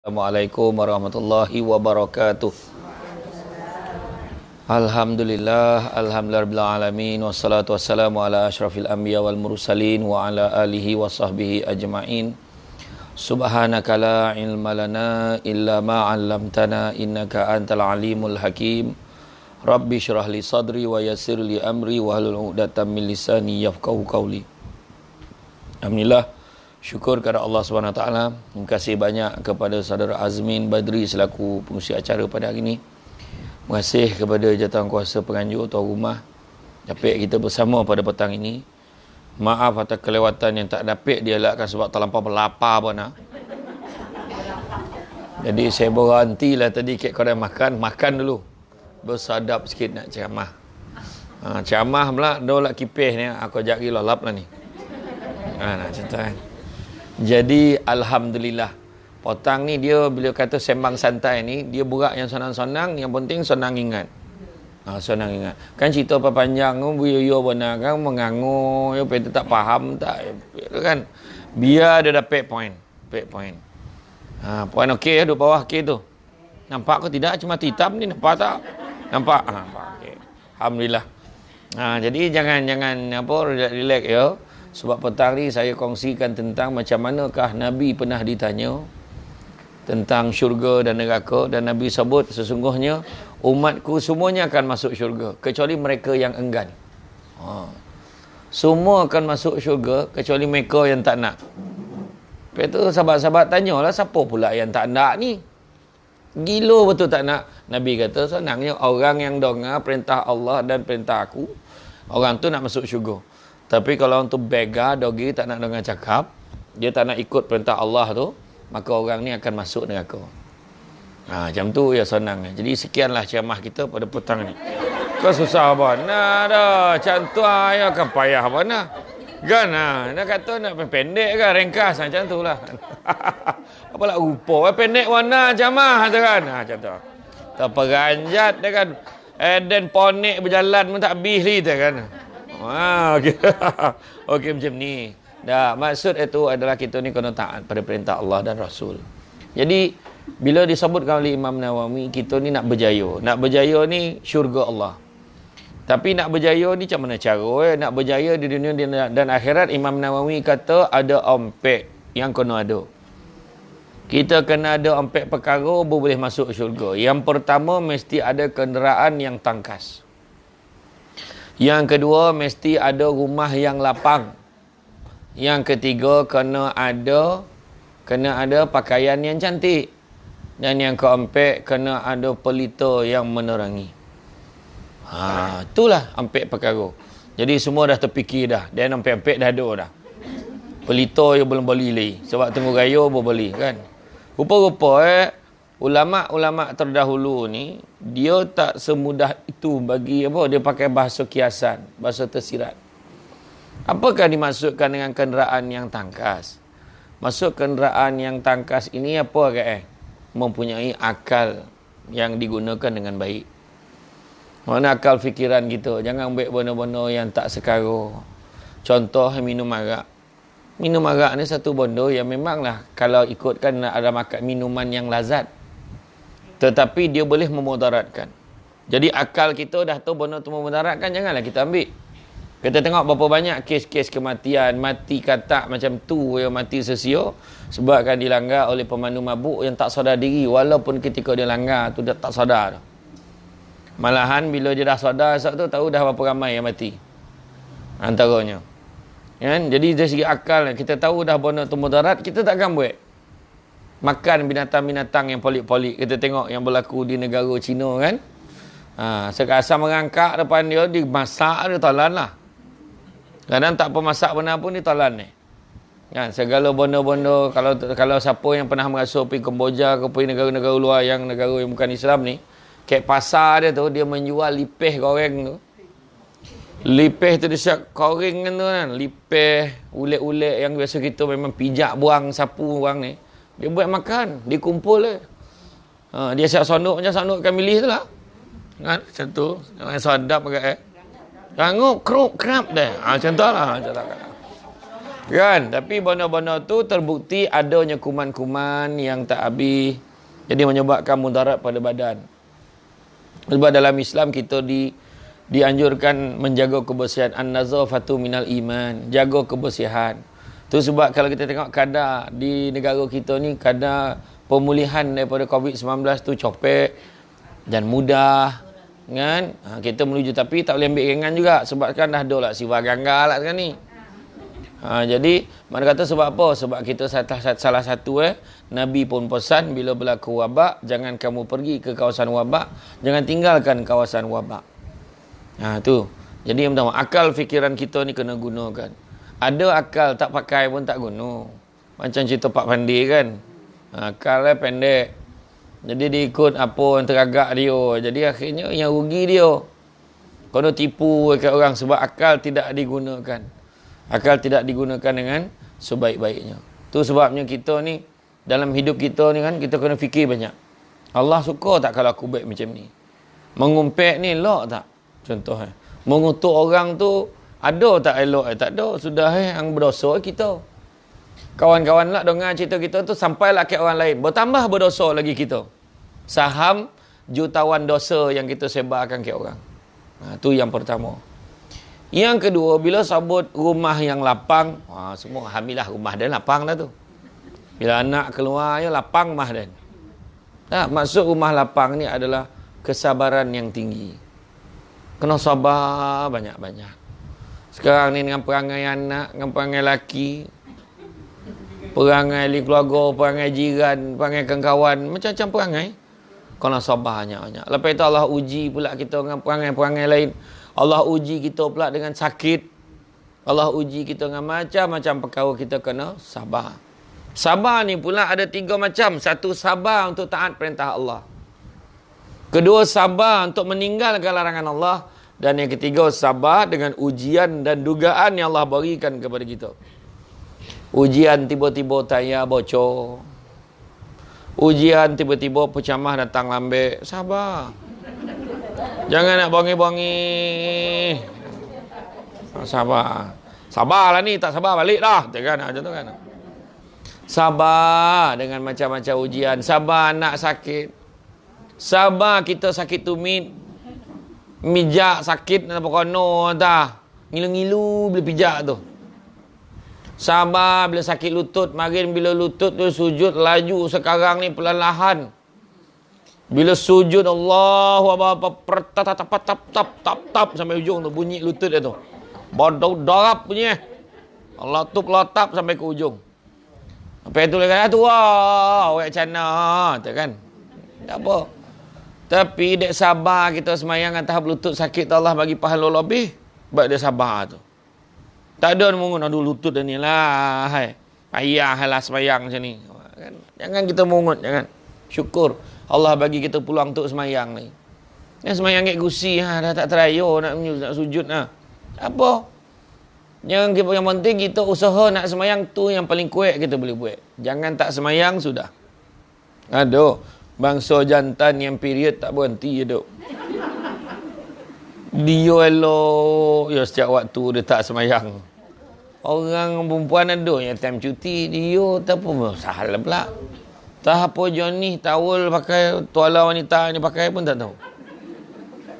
Assalamualaikum warahmatullahi wabarakatuh. Alhamdulillahirabbil wassalatu wassalamu ala asyrafil anbiya wal mursalin wa ala alihi wa sahbihi ajma'in. Subhanaka la ilma lana illa ma 'allamtana innaka antal alimul hakim. Rabbi shrah li sadri wa yassir li amri wa hlul 'uqdatam min lisani yafqahu qawli. Alhamdulillah, syukur kepada Allah SWT. Terima kasih banyak kepada saudara Azmin Badri selaku pengurusi acara pada hari ini. Terima kasih kepada jawatankuasa penganjur tuan rumah dapat kita bersama pada petang ini. Maaf atas kelewatan yang tak dapat dielakkan sebab terlampau melapar pun nak. Jadi saya berhentilah tadi kek kau dah makan dulu. Bersadap sikit nak ceramah. Ceramah pula dah kipih ni, aku ajak pergi lap lah ni. Nak cerita kan. Jadi alhamdulillah, petang ni dia bila kata sembang santai ni, dia burak yang senang-senang, yang penting senang ingat. Senang ingat. Kan cerita apa panjang tu buyo benar kan mengangur, ya kita tak faham tak kan. Biar dia dapat point. Point okey ya duduk bawah okey tu. Nampak ke tidak cuma hitam ni, nampak tak? Nampak. Nampak okey. Alhamdulillah. Jadi jangan relax ya. Sebab petang ni saya kongsikan tentang macam manakah Nabi pernah ditanya tentang syurga dan neraka, dan Nabi sebut sesungguhnya umatku semuanya akan masuk syurga kecuali mereka yang enggan. Semua akan masuk syurga kecuali mereka yang tak nak. Lepas tu sahabat-sahabat tanyalah, siapa pula yang tak nak ni? Gila betul tak nak. Nabi kata senangnya orang yang dengar perintah Allah dan perintah aku, orang tu nak masuk syurga. Tapi kalau untuk beggar, dogi, tak nak dengar cakap, dia tak nak ikut perintah Allah tu, maka orang ni akan masuk neraka. Macam tu ya senang. Jadi sekianlah ceramah kita pada petang ni. Kau susah apa? Nah dah, cantu ya kan payah apa nah. Kan nak kata nak pendek kan, ringkas macam tu lah. Apalah rupa, pendek warna jamah tu kan. Macam tu. Terperanjat dia kan. Dan ponik berjalan pun tak habis ni tu kan. Okey. Okey macam ni. Dah, maksud itu adalah kita ni kena taat pada perintah Allah dan Rasul. Jadi bila disebutkan oleh Imam Nawawi, kita ni nak berjaya. Nak berjaya ni syurga Allah. Tapi nak berjaya ni macam mana cara? Nak berjaya di dunia dan akhirat, Imam Nawawi kata ada empat yang kena ada. Kita kena ada empat perkara baru boleh masuk syurga. Yang pertama, mesti ada kenderaan yang tangkas. Yang kedua, mesti ada rumah yang lapang. Yang ketiga, kena ada pakaian yang cantik. Dan yang keempat, kena ada pelita yang menerangi. Itulah empat perkara. Jadi semua dah terfikir dah. Dan empat-empat dah ada dah. Pelita yang belum beli lagi. Sebab tunggu raya baru beli kan. Rupa-rupa ulama' terdahulu ni, dia tak semudah itu bagi dia pakai bahasa kiasan, bahasa tersirat. Apakah dimaksudkan dengan kenderaan yang tangkas? Maksud kenderaan yang tangkas ini apa mempunyai akal yang digunakan dengan baik. Mana akal fikiran kita, jangan ambil benda-benda yang tak sekara. Contoh minum arak. Minum arak ni satu benda yang memanglah kalau ikutkan ada makan minuman yang lazat, tetapi dia boleh memudaratkan. Jadi akal kita dah tahu benda tu memudaratkan, janganlah kita ambil. Kita tengok berapa banyak kes-kes kematian, mati katak macam tu, yang mati sia-sia sebabkan dilanggar oleh pemandu mabuk yang tak sedar diri, walaupun ketika dia langgar tu dia tak sedar. Malahan bila dia dah sedar saat tu, tahu dah berapa ramai yang mati antaranya. Kan? Jadi dari segi akal, kita tahu dah benda tu mudarat, kita takkan buat. Makan binatang-binatang yang polik-polik. Kita tengok yang berlaku di negara Cina kan. Sekasar merangkak depan dia, dimasak dia talan lah. Kadang tak apa masak benar pun dia talan ni. Kan? Segala benda-benda, kalau siapa yang pernah merasa pergi Kemboja ke pergi negara-negara luar yang negara yang bukan Islam ni, kat pasar dia tu, dia menjual lipih goreng tu. Lipih tu dia siap goreng kan. Lipih, ulet-ulet yang biasa kita memang pijak buang, sapu buang ni. Dia buat makan, dia kumpul dia. Dia siap sondok macam sondok ikan bilis tu lah. Kan? Macam tu. Yang sedap agak Rangup, kruk, krap dia. Macam tu lah. Kan? Tapi benda-benda tu terbukti adanya kuman-kuman yang tak habis. Jadi menyebabkan mudarat pada badan. Sebab dalam Islam kita dianjurkan menjaga kebersihan. An-nazafatu minal iman. Jaga kebersihan. Tu sebab kalau kita tengok kadar di negara kita ni, kadar pemulihan daripada COVID-19 tu copek dan mudah. Kan? Kita menuju, tapi tak boleh ambil ringan juga. Sebab kan dah ada lah siwa ganggal lah sekarang ni. Jadi mana kata sebab apa? Sebab kita salah satu Nabi pun pesan bila berlaku wabak, jangan kamu pergi ke kawasan wabak, jangan tinggalkan kawasan wabak. Tu. Jadi yang pertama, akal fikiran kita ni kena gunakan. Ada akal tak pakai pun tak guna. Macam cerita Pak Pandi kan. Akalnya pendek. Jadi dia ikut apa yang teragak dia. Jadi akhirnya yang rugi dia. Kena tipu dekat orang sebab akal tidak digunakan. Akal tidak digunakan dengan sebaik-baiknya. Tu sebabnya kita ni, dalam hidup kita ni kan, kita kena fikir banyak. Allah suka tak kalau aku baik macam ni? Mengumpet ni elok tak? Contohnya. Mengutuk orang tu, ada tak elok? Tak ada. Sudah yang berdosa kita. Kawan-kawan lah dengar cerita kita tu, sampailah ke orang lain. Bertambah berdosa lagi kita. Saham jutawan dosa yang kita sebarkan ke orang. Tu yang pertama. Yang kedua, bila sabut rumah yang lapang, semua alhamdulillah rumah dan lapang dah tu. Bila anak keluar, ya lapang mah dan. Maksud rumah lapang ni adalah kesabaran yang tinggi. Kena sabar banyak-banyak. Sekarang ni dengan perangai anak, dengan perangai laki, perangai ahli keluarga, perangai jiran, perangai kawan, macam-macam perangai. Kena sabar banyak-banyak. Lepas itu Allah uji pula kita dengan perangai-perangai lain. Allah uji kita pula dengan sakit. Allah uji kita dengan macam-macam perkara, kita kena sabar. Sabar ni pula ada 3 macam. Satu, sabar untuk taat perintah Allah. Kedua, sabar untuk meninggalkan larangan Allah. Dan yang ketiga, sabar dengan ujian dan dugaan yang Allah berikan kepada kita. Ujian tiba-tiba tayar bocor. Ujian tiba-tiba pecamah datang lambat. Sabar. Jangan nak bongi-bongi. Sabar. Sabarlah ni, tak sabar balik dah. Macam tu kan. Sabar dengan macam-macam ujian. Sabar anak sakit. Sabar kita sakit tumit. Mijak sakit nak berkono dah. Ngilu-ngilu bila pijak tu. Sabar bila sakit lutut. Marin bila lutut tu sujud laju sekarang ni perlahan-lahan. Bila sujud Allahu Akbar tap sampai ujung tu bunyi lutut dia tu. Bodoh darab bunyi. Allah tu pelotap sampai ke ujung. Sampai tu dia kata tu awak cana tu kan. Tak apa. Tapi dek sabar kita semayang atas lutut sakit Allah bagi pahala lebih. Sebab dia sabar tu. Tak ada mungun aduh lutut dia ni lah. Hai. Payahlah semayang macam ni. Kan? Jangan kita mungut, jangan. Syukur Allah bagi kita peluang untuk semayang ni. Yang semayang kat kursi dah tak terayo nak sujud apa? Yang penting kita usaha nak semayang tu yang paling kuat kita boleh buat. Jangan tak semayang sudah. Aduh, bangsa jantan yang period tak berhenti je duk. Dia elok ya setiap waktu dia tak semayang. Orang perempuan ada yang time cuti dia tak apa salah pula. Tak apa Johnny towel pakai, tuala wanita ni pakai pun tak tahu.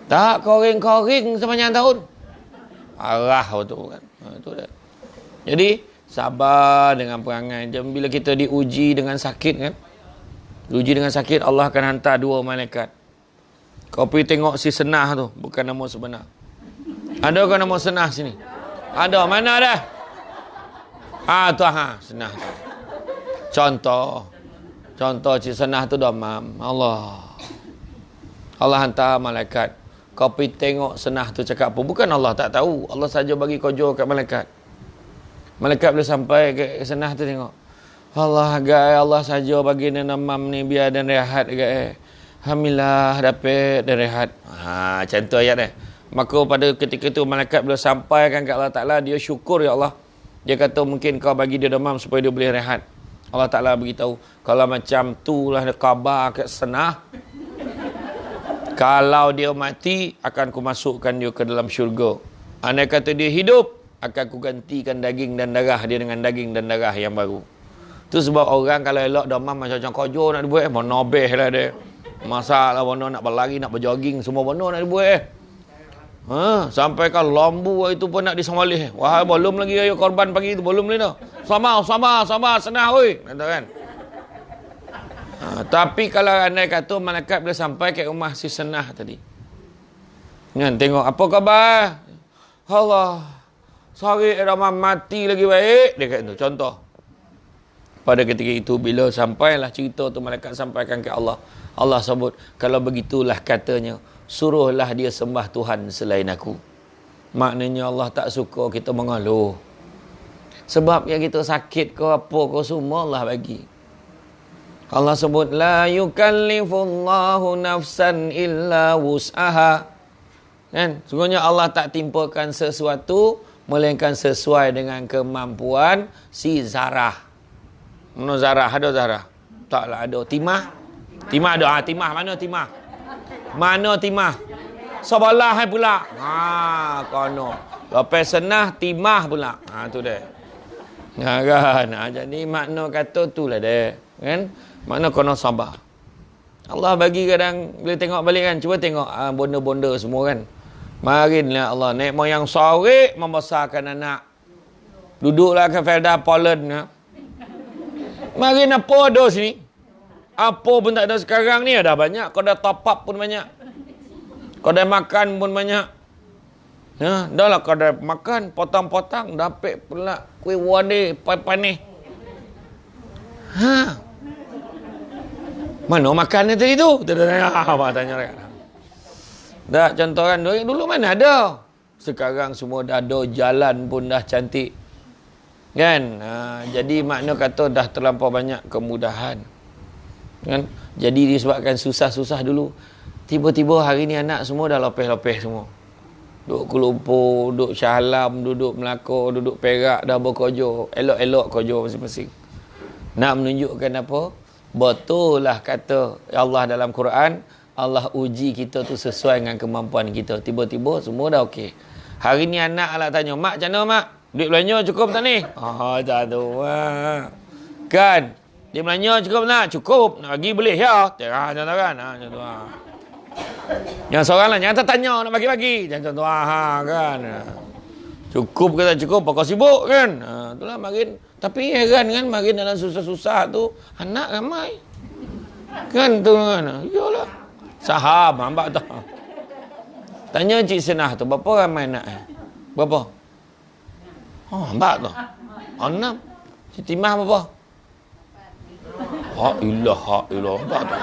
Tak koring-koring sepanjang tahun. Arah tu kan. Itu dah. Jadi sabar dengan perangai. Dan bila kita diuji dengan sakit kan. Diuji dengan sakit Allah akan hantar 2 malaikat. Kau pergi tengok si Senah tu, bukan nama sebenar. Ada ke nama Senah sini? Ada, mana dah? Tu Senah tu. Contoh si Senah tu demam. Allah hantar malaikat. Kau pergi tengok Senah tu cakap apa. Bukan Allah tak tahu. Allah saja bagi kojo kat malaikat. Malaikat bila sampai ke Senah tu tengok. Allah saja bagi dia demam ni biar dan rehat dekat Alhamdulillah dapat dan rehat. Macam tu ayat dia. Maka pada ketika tu malaikat bila sampaikan kat Allah Ta'ala, dia syukur ya Allah. Dia kata mungkin kau bagi dia demam supaya dia boleh rehat. Allah Ta'ala beritahu, kalau macam tu lah khabar kat Senah, kalau dia mati, akan ku masukkan dia ke dalam syurga. Andai kata dia hidup, akan ku gantikan daging dan darah dia dengan daging dan darah yang baru. Tu sebab orang kalau elok demam macam-macam kojo nak dibuat, mana beh lah dia. Masalah mana nak berlari, nak berjogging, semua benda nak dibuat. Sampai kan lambu itu pun nak disembalih. Wah, belum lagi ayo korban pagi itu, belum lagi dah. Sama, senang oi. Kata kan. Tapi kalau andai kata malaikat bila sampai ke rumah si Senah tadi. Kan tengok apa khabar? Allah. Sorry Rahman mati lagi baik. Dia kata tu contoh. Pada ketika itu bila sampailah cerita tu malaikat sampaikan ke Allah. Allah sebut, kalau begitulah katanya, suruhlah dia sembah Tuhan selain aku. Maknanya Allah tak suka kita mengeluh. Sebab yang kita sakit ke apa ke semua Allah bagi. Allah sebut, la yukallifullahu nafsan illa wus'aha. Kan? Sungguhnya Allah tak timpakan sesuatu melainkan sesuai dengan kemampuan si Zarah. Mana Zarah? Ada Zarah? Taklah ada. Timah ada. Timah. Mana Timah? Mana Timah? Sebelah pula. Kono. Lepas Senah, Timah pula. Tu dia. Kan? Jadi makna kata tu lah dia. Kan? Makna kena sabar. Allah bagi kadang, bila tengok balik kan, cuba tengok bonda-bonda semua kan. Marinlah Allah. Nek moyang sorek membesarkan anak. Duduklah ke Felda Poland. Marin apa ada sini? Apa pun tak ada sekarang ni, ada banyak. Kau dah top up pun banyak. Kau dah makan pun banyak. Dah lah kau dah makan, potong-potong, dapat pula kuih wade, panih. Mana makannya tadi tu? Tanya mereka. Dah contoh kan, dulu mana ada? Sekarang semua dah ada, jalan pun dah cantik. Kan? Jadi makna kata dah terlampau banyak kemudahan. Kan? Jadi disebabkan susah-susah dulu. Tiba-tiba hari ni anak semua dah lopeh-lopeh semua. Duduk Kuala Lumpur, duduk Shah Alam, duduk Melaka, duduk Perak, dah berkojo. Elok-elok kojo masing-masing. Nak menunjukkan apa? Betul lah kata Allah dalam Quran, Allah uji kita tu sesuai dengan kemampuan kita. Tiba-tiba semua dah okey. Hari ni anak lah tanya, mak macam mana mak? Duit belanja cukup tak ni? Tak tahu. Kan? Dia belanja cukup tak? Cukup. Nak bagi boleh ya? Macam tu kan? Macam tu. Yang seorang lah, jangan tanya nak bagi-bagi. Macam tu kan? Cukup ke tak cukup? Kau sibuk kan? Itulah makin. Tapi heran kan, makin dalam susah-susah tu, anak ramai. Kan tu kan? Yalah. Saham, hamba tu. Tanya Cik Senah tu, berapa ramai anak? Berapa? Hamba tu. 6. Cik Timah berapa? Ilah. Hamba tu.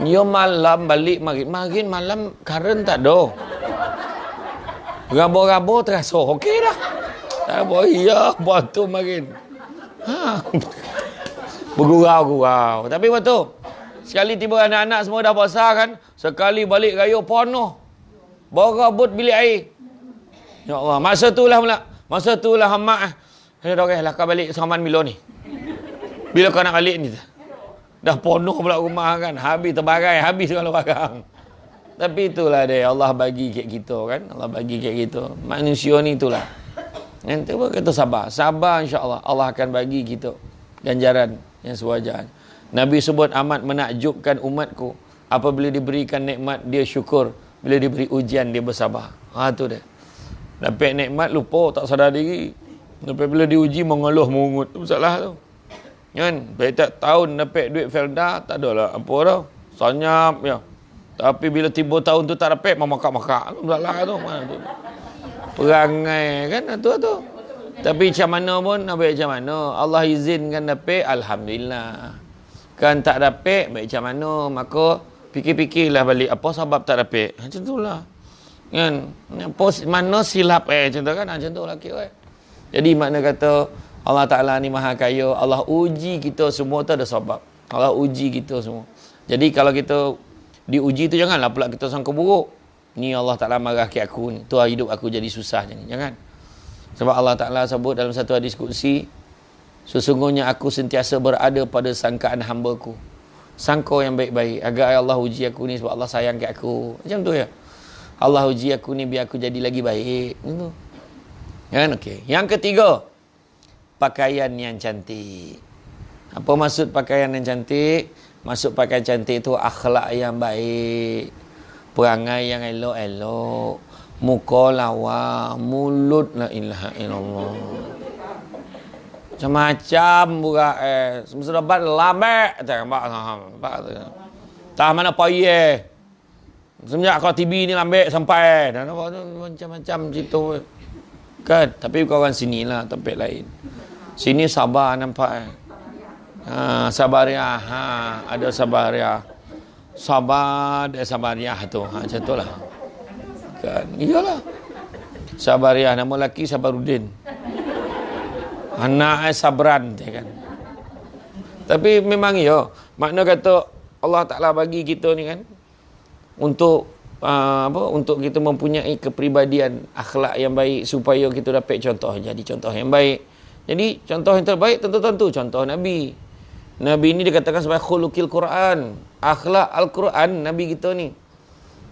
Dia malam balik makin malam karen tak ada. Rabo-rabo terasa okey dah. Tak boleh ya buat tu makin. Bergurau-gurau. Tapi betul. Sekali tiba anak-anak semua dah besar kan, sekali balik raya penuh. Berabut bilik air. Ya Allah, masa tu lah hamak. Dah okey lah kau balik Saman Milo ni. Bila kau nak balik ni? Dah penuh pula rumah kan. Habis terbarai, habis segala barang. Tapi itulah dia, Allah bagi kat kita kan. Allah bagi kat kita. Manusia ni itulah. Nanti pun kita sabar. Sabar insya-Allah. Allah akan bagi kita ganjaran yang sewajarnya. Nabi sebut amat menakjubkan umatku. Apabila diberikan nikmat, dia syukur. Bila diberi ujian, dia bersabar. Tu dia. Dapat nikmat, lupa, tak sadar diri. Dapat bila diuji, mengeluh, mengungut. Itu masalah tu. Kan? Tiap tahun dapat duit Felda, tak adalah apa dah. Sanyap, ya. Tapi bila tiba tahun tu tak dapat, memakak-makak. Itu masalah tu. Mana tu? Perangai, kan? Tu. Tapi macam mana pun, baik macam mana. Allah izinkan dapat, Alhamdulillah. Kan tak dapat, baik macam mana. Maka, fikir-fikirlah balik. Apa sebab tak dapat? Macam tu lah. Kan? Mana silap macam tu kan? Macam tu lah kira. Jadi makna kata, Allah Ta'ala ni maha kaya. Allah uji kita semua tu ada sebab. Allah uji kita semua. Jadi kalau kita diuji tu janganlah pula kita sangka buruk. Ni Allah Ta'ala marah ke aku ni. Tu hidup aku jadi susah je ni. Jangan. Sebab Allah Ta'ala sebut dalam satu hadis kursi, sesungguhnya aku sentiasa berada pada sangkaan hamba-Ku. Sangka yang baik-baik. Agar Allah uji aku ni sebab Allah sayang ke aku. Macam tu ya. Allah uji aku ni biar aku jadi lagi baik. Itu. Kan? Okey. Yang ketiga, pakaian yang cantik. Apa maksud pakaian yang cantik? Maksud pakaian cantik tu akhlak yang baik. Perangai yang elok-elok. Muka lawa, mulut la ilaha illallah. Macam-macam buka sedapat lambek tak mana payah. Semenjak kau TV ni lambek sampai dan macam-macam cerita kan. Tapi kawan sini lah tempat lain. Sini sabar nampak sabariah ada sabariah. Sabar dan sabariah tu macam tu lah. Kan iyalah. Sabariah nama lelaki Sabarudin. Anak Sabran kan. Tapi memang ya, makna kata Allah Taala bagi kita ni kan untuk untuk kita mempunyai kepribadian akhlak yang baik supaya kita dapat contoh jadi contoh yang baik. Jadi contoh yang terbaik tentu-tentu contoh Nabi. Nabi ni dikatakan sebagai khuluqil Quran, akhlak Al-Quran Nabi kita ni.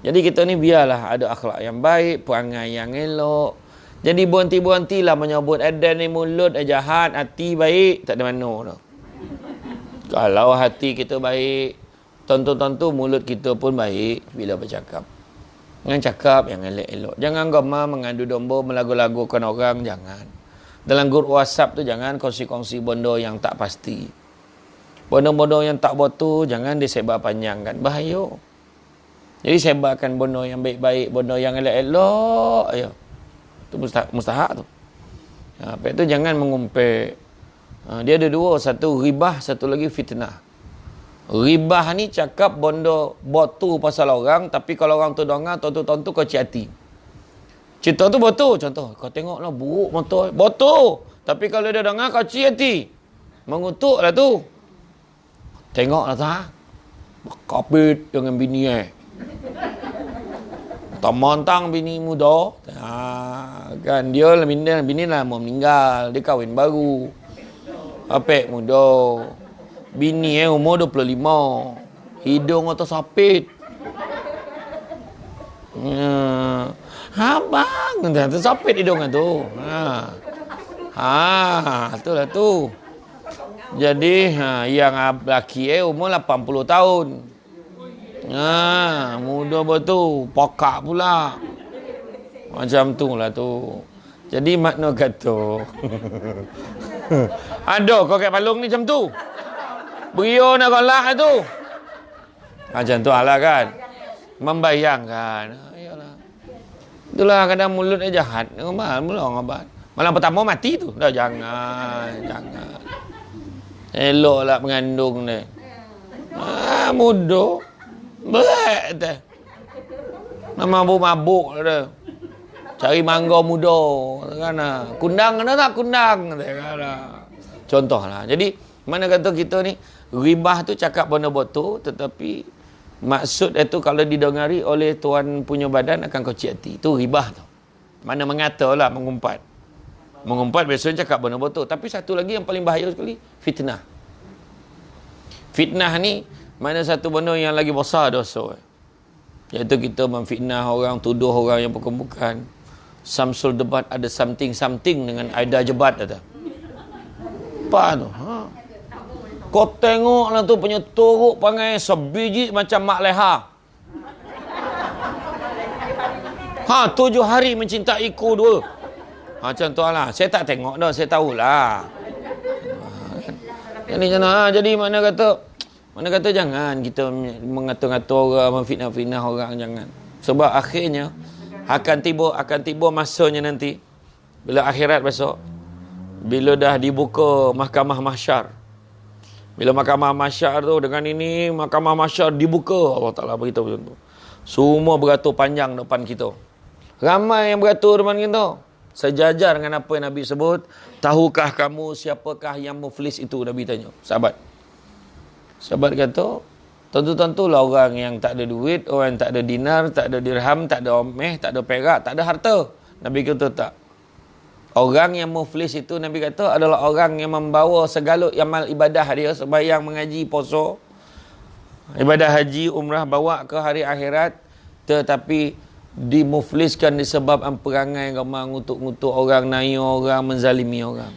Jadi kita ni biarlah ada akhlak yang baik, perangai yang elok. Jadi berhenti-berhentilah menyebut adan ni mulut jahat, hati baik, tak ada mana dah. Kalau hati kita baik, tentu-tentu mulut kita pun baik bila bercakap. Jangan cakap yang elok-elok. Jangan gemar mengadu domba, melagu-lagukan orang, jangan. Dalam grup WhatsApp tu jangan kongsi-kongsi benda yang tak pasti. Benda-benda yang tak betul jangan disebar panjangkan, bahaya. Jadi sebarkan benda yang baik-baik, benda yang elok-elok ayo. Itu mustahak tu. Lepas tu jangan mengumpet. Dia ada dua, satu ribah, satu lagi fitnah. Ribah ni cakap benda botu pasal orang, tapi kalau orang tu dengar, tontu-tontu kau cik hati. Cerita tu betul, contoh. Kau tengoklah buruk motor. Betul. Tapi kalau dia dengar, kau cik hati. Mengutuklah tu. Tengoklah tak. Kapit dengan bini Mentang bini muda. Kan dia bini lah mau meninggal, dia kahwin baru. Apek muda. Bini umur 25. Hidung atau sapit. Abang tu sapit hidung tu. Itulah tu. Jadi yang lelaki umur 80 tahun. Muda betul, pokak pula. Macam tu lah tu. Jadi makna kata ada kau kat palung ni macam tu. Berio nak golak tu. Macam tu lah kan. Membayangkan. Iyalah. Itulah kadang mulut dia jahat. Malam pertama mati tu. Dah jangan. Eloklah mengandung ni. Muda. Berat dah. Mabuk-mabuk dah. Cari mangga muda kan. Kundang kena tak kundang kan. Contohlah. Jadi mana kata kita ni ribah tu cakap benda betul tetapi maksud itu kalau didengari oleh tuan punya badan akan kau cik hati. Itu ribah tu. Mana mengatalah mengumpat. Mengumpat biasanya cakap benda betul. Tapi satu lagi yang paling bahaya sekali fitnah. Fitnah ni mana satu benda yang lagi besar dosa. Iaitu kita memfitnah orang, tuduh orang yang bukan-bukan. Samsul debat ada something dengan Aida Jebat kata. Apa tu? Kau tengoklah tu punya turuk pangai sebiji macam Mak Leha. 7 hari mencintaiku dua. Macam tu lah. Saya tak tengok dah, saya tahulah. Jadi mana kata jangan kita mengata-ngata orang, memfitnah-fitnah orang, jangan. Sebab akhirnya akan tiba masanya nanti bila akhirat besok, bila dah dibuka mahkamah mahsyar. Bila mahkamah mahsyar tu dengan ini mahkamah mahsyar dibuka, Allah Taala beritahu macam tu. Semua beratur panjang depan kita. Ramai yang beratur depan kita. Sejajar dengan apa yang Nabi sebut. Tahukah kamu siapakah yang muflis itu? Nabi tanya. Sahabat kata, tentu-tentulah orang yang tak ada duit, orang yang tak ada dinar, tak ada dirham, tak ada omeh, tak ada perak, tak ada harta. Nabi kata tak. Orang yang muflis itu Nabi kata adalah orang yang membawa segala amal ibadah dia, sembahyang, mengaji, puasa, ibadah haji, umrah bawa ke hari akhirat, tetapi dimufliskan disebabkan perangai gamang ngutuk-ngutuk orang, naik orang, menzalimi orang.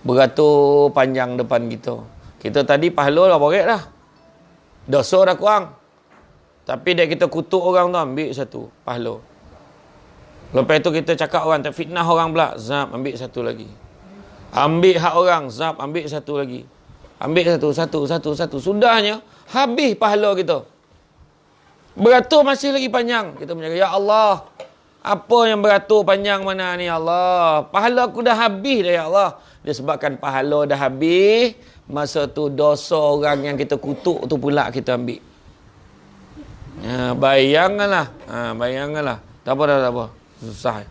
Beratur panjang depan kita. Kita tadi pahala dah borek dah. Dosa dah kurang. Tapi dia kita kutuk orang tu, ambil satu pahala. Lepas tu kita cakap orang, tak fitnah orang pula, zap, ambil satu lagi. Ambil hak orang, zap, ambil satu lagi. Ambil satu. Sudahnya, habis pahala kita. Beratur masih lagi panjang. Kita menjaga, ya Allah, apa yang beratur panjang mana ni, ya Allah? Pahala aku dah habis dah, ya Allah. Disebabkan pahala dah habis, masa tu dosa orang yang kita kutuk tu pula kita ambil. Bayangkanlah. Bayangkanlah. Tak apa. Susah.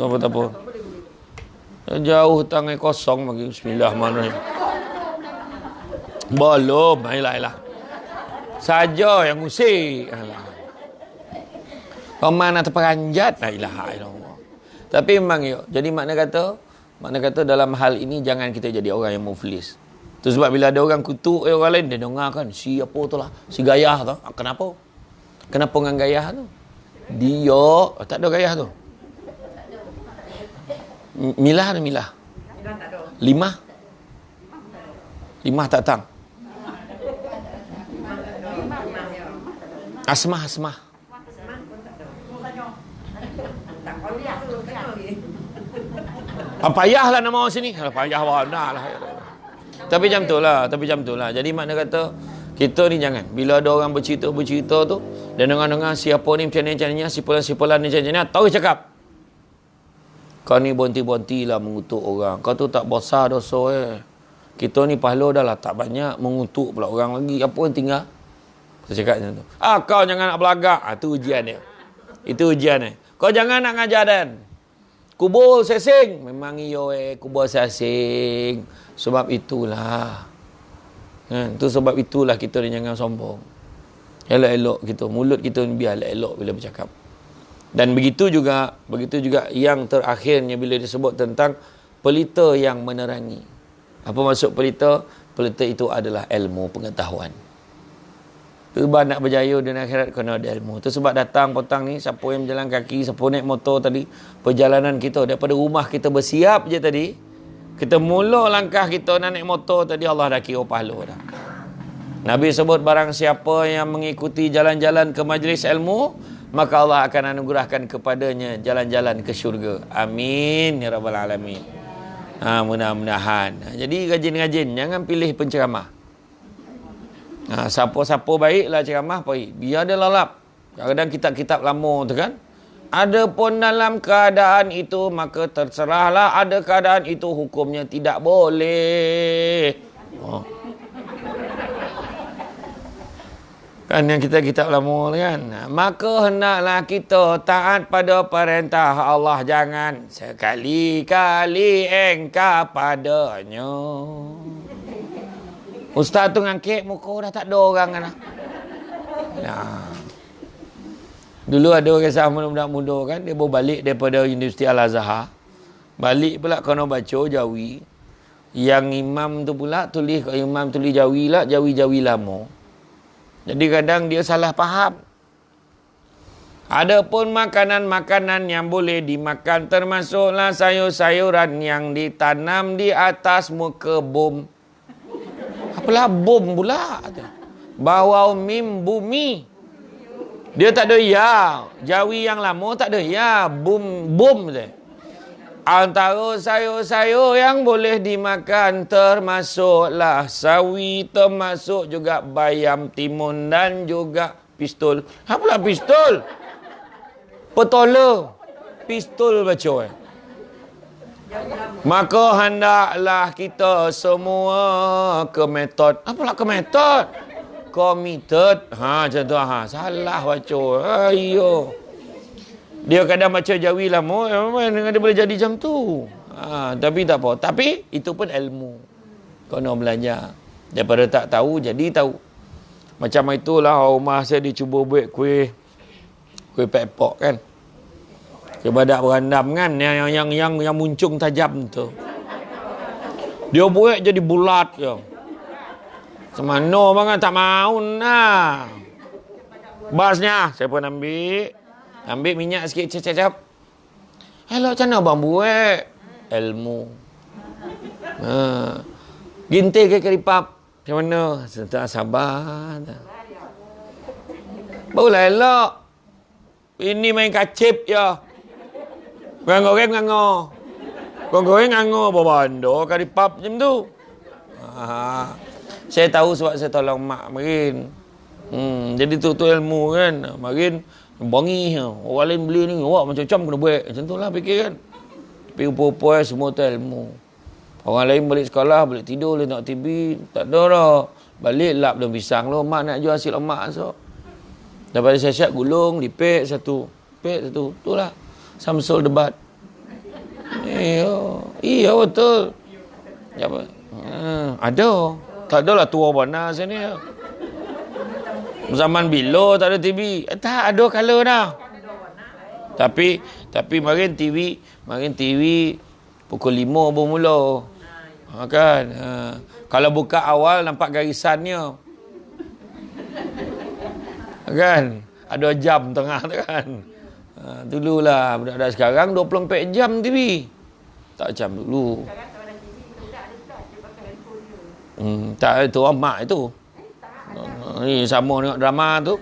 Tak apa. Jauh tangan kosong bagi bismillahirrahmanirrahim. Belum. Ayolah. Saja yang usik. Pemana terperanjat. La ilaha illallah. Tapi memang jadi makna kata dalam hal ini jangan kita jadi orang yang muflis. Tu sebab bila ada orang kutuk orang lain, dia dengar kan, si apa tu lah, si gayah tu. Kenapa? Kenapa dengan gayah tu? Dia tak ada gayah tu. Milah ada milah. Limah tak datang. Asmah. Payahlah nama orang sini. Payah warna lah. Tapi macam tu lah. Jadi makna kata, kita ni jangan. Bila ada orang bercerita tu, dan dengar-dengar siapa ni macam ni, sipulan ni macam ni, tahu cakap. Kau ni bonti-bonti lah mengutuk orang. Kau tu tak besar dosa Kita ni pahala dah lah tak banyak, mengutuk pula orang lagi. Apa yang tinggal? Saya cakap macam tu. Kau jangan nak belagak. Itu ujian dia. Kau jangan nak ngajar dan. Kubur sesing. Memang kubur sesing. Sebab itulah. Tu sebab itulah kita ni jangan sombong. Elok-elok kita. Mulut kita ni biar elok bila bercakap. Dan begitu juga yang terakhirnya bila disebut tentang pelita yang menerangi. Apa maksud pelita? Pelita itu adalah ilmu pengetahuan. Sebab nak berjaya dunia akhirat kena ada ilmu. Itu sebab datang petang ni, siapa yang berjalan kaki, siapa naik motor tadi, perjalanan kita daripada rumah kita bersiap je tadi, kita mula langkah kita nak naik motor tadi, Allah dah kira pahala dah. Nabi sebut barang siapa yang mengikuti jalan-jalan ke majlis ilmu, maka Allah akan anugerahkan kepadanya jalan-jalan ke syurga. Amin ya rabbal alamin. Mudah-mudahan. Jadi rajin-rajin, jangan pilih penceramah. Siapa-siapa baiklah ceramah baik. Biar dia lalap. Kadang-kadang kitab-kitab lama tu kan. Adapun dalam keadaan itu, maka terserahlah, ada keadaan itu hukumnya tidak boleh. Kan yang kitab-kitab lama kan. Maka hendaklah kita taat pada perintah Allah. Jangan sekali-kali engkar padanya. Ustaz tu ngangkit muka dah tak ada orang kan. Dulu ada orang kisah muda-muda kan, dia baru balik daripada Universiti Al-Azhar. Balik pula kena baca Jawi. Yang imam tu pula tulis, imam tulis Jawi lah, Jawi lama. Jadi kadang dia salah faham. Adapun makanan-makanan yang boleh dimakan termasuklah sayur-sayuran yang ditanam di atas muka bumi. Apalah bom pula? Bawau mim bumi. Dia tak ada ya. Jawi yang lama tak ada ya. Bum je. Antara sayur-sayur yang boleh dimakan termasuklah sawi, termasuk juga bayam timun dan juga pistol. Apalah pistol? Petola. Pistol baca Maka hendaklah kita semua ke metod. Apalah ke metod? Komited. Macam tu. Salah baca. Ayo. Dia kadang baca Jawi lama, memang dia boleh jadi macam tu. Tapi tak apa. Tapi itu pun ilmu. Kena belajar. Daripada tak tahu, jadi tahu. Macam itulah rumah saya dicuba buat kuih pepok kan. Kuih badak berandam kan. Yang muncung tajam tu. Dia buat jadi bulat je. Semana banget tak mau nah. Basnya saya pun ambil. Ambil minyak sikit cap-cap. Hello, macam mana abang buat? Ilmu. Gintil ke keripap? Macam mana? Tak sabar. Barulah elok. Ini main kacip ya. Goreng-goreng ngangor. Goreng-goreng ngangor. Bawa keripap macam tu. Saya tahu sebab saya tolong mak marin. Jadi tu ilmu kan. Marin bangi. Orang lain beli ni. Awak macam-macam kena buat. Macam tu lah fikir kan. Tapi rupa-rupa semua tu ilmu. Orang lain balik sekolah, balik tidur, boleh tengok TV. Tak ada dah. Balik lap daun pisang lu. Mak nak jual hasil lemak so. Daripada siap-siap gulung, lipik satu. Lipik satu. Itulah. Samsul debat. Iya betul. Apa? Ada. Tak adalah tua mana sini. Zaman bilo tak ada TV. Tak ada color dah. Tapi marin TV pukul 5 baru mula. Kan? Kalau buka awal nampak garisannya. Kan? Ada jam tengah tu kan. Dululah budak-budak sekarang 24 jam TV. Tak macam dulu. Tak itu mak itu. Ni sama tengok drama tu.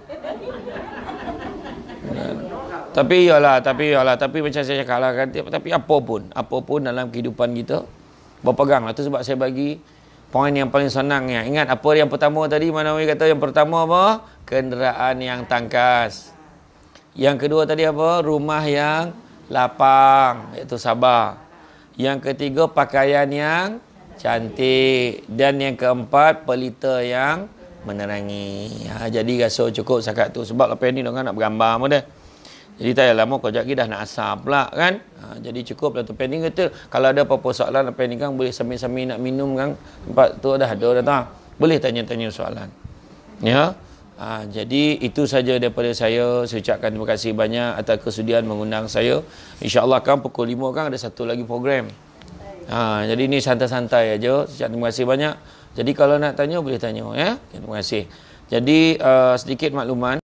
Tapi macam saya cakap lah kan, tapi apa pun dalam kehidupan kita berpegang lah. Tu sebab saya bagi poin yang paling senang ya. Ingat apa yang pertama tadi, mana orang kata yang pertama apa? Kenderaan yang tangkas. Yang kedua tadi apa? Rumah yang lapang, iaitu sabar. Yang ketiga pakaian yang cantik. Dan yang keempat pelita yang menerangi. Jadi rasa cukup setakat tu. Sebab lepas ni orang nak bergambar pun dah. Jadi tak payah lama kau lagi dah nak asap pula kan. Jadi cukup dah tu. Pending kata kalau ada apa-apa soalan lepas ni kan boleh sambil-sambil nak minum kan. Tempat tu dah ada dah tak. Boleh tanya-tanya soalan. Ya. Jadi itu saja daripada saya. Saya ucapkan terima kasih banyak atas kesudian mengundang saya. InsyaAllah kan pukul 5 kan ada satu lagi program. Jadi ni santai-santai aja. Saya terima kasih banyak. Jadi kalau nak tanya boleh tanya ya. Terima kasih. Jadi sedikit makluman.